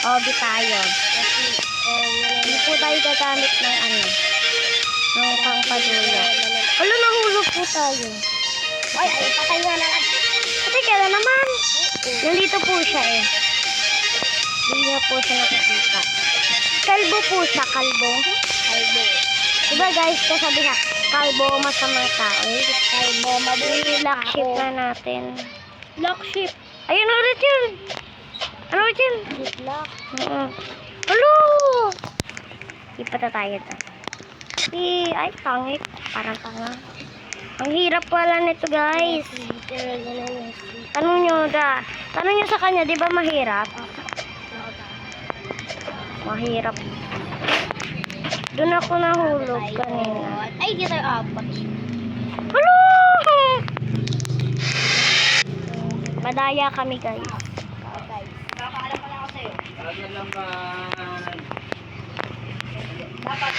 Obi tayo. Kasi, hindi po tayo gagamit ng ng pangpadulo. Hala, nahulog po tayo. Ay, patay nga na lang. Kasi kaya naman. Nandito po siya eh. Hindi niya po siya nakikita. Kalbo po siya, kalbo. Kalbo. Diba guys, kasabi na, kalbo masamang tao. Kalbo, mabuti. I-lock ship na natin. Lock ship. Ayun ulit yun. Ano ulit yun? Ship lock. Hello! Ipata tayo ta. Ay, pangit. Parang tanga. Ang hirap pala nito guys. Tanong nyo sa kanya, di ba mahirap? Mahirap. Doon ako nahulog kanina. Ay, di tayo apat. Hello! Madaya kami guys. Okay. Kakaalam pala ako sa'yo. Dapat.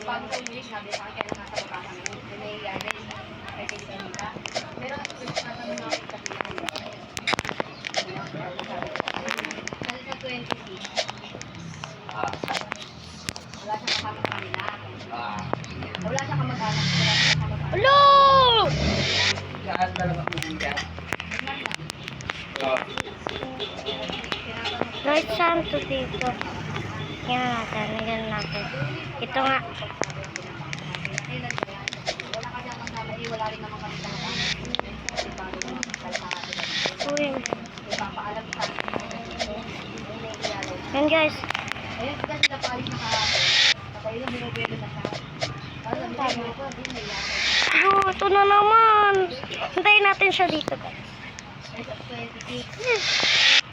Bago ko yung sabi sa akin, kaya nasa baba kami. May pero nasa mga sa 26. Wala siyang kasama sa kanila. Wala siyang kamag-anak. Hello! Right santo dito. Yan natin. Ito nga. Wala ka siyang kasama. Wala rin naman kami kasama. Uy. Ipapaalam sa Yan guys. ayun kasi napaalis na kahapon. Patay na binubelo na siya. Parang sabi ko, hindi na yan. Ito na naman. Hintayin natin siya dito guys. Ay, sa 26.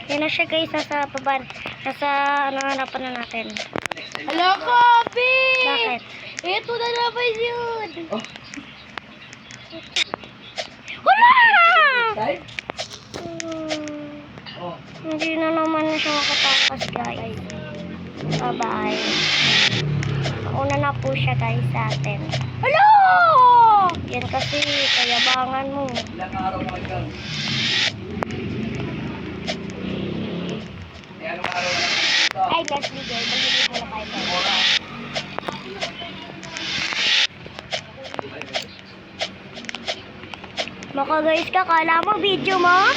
Yan na siya guys. Nasa paban. Nasa harapan na natin. Hello, Kobe! Bakit? Ito na naman yun! Wala! Hindi na naman siya makatakas guys. Bye-bye. Mauna na po siya guys sa atin. Hello! Yan kasi kayabangan mo. Ilang araw mo ikaw? Anong araw na ito? Ay, Leslie girl, magbibig mo na tayo. Maka guys ka, kala mo video mo?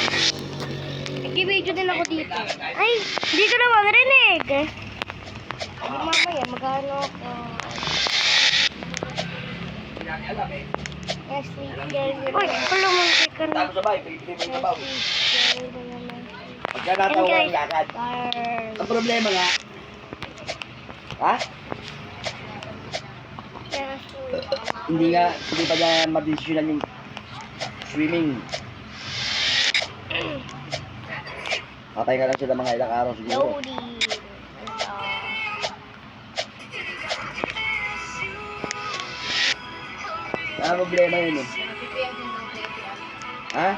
Nag-video din ako dito. Ay, hindi ko na marinig. Ay, mamaya, magano ako. Alam eh. Leslie girl, Uy, pulumunti ka na. Talo sa bahay, pili mo yung sabaw. Pagka Yan, natawa guys. ang lakad. Ang problema nga. Ha? Hindi pa niya madesisyonan yung swimming. Patay nga lang sila mga ilang araw siguro. Lodi. Ano problema yun eh? Ha?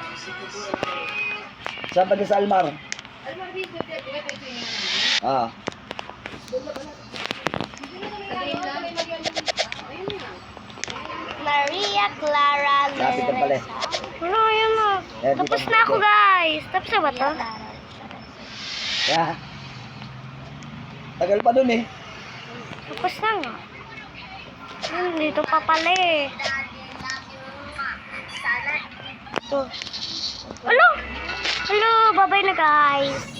Saan pa sa Almar? Ah. Maria Clara Lapit na pala eh. Wala, yan na. Eh, Tapos di pa- na ako guys. Tapos na ba to? Ya. Tagal pa dun eh. Tapos na nga. Dito pa pala eh. Ito. Hello! Hello! Bye-bye na guys.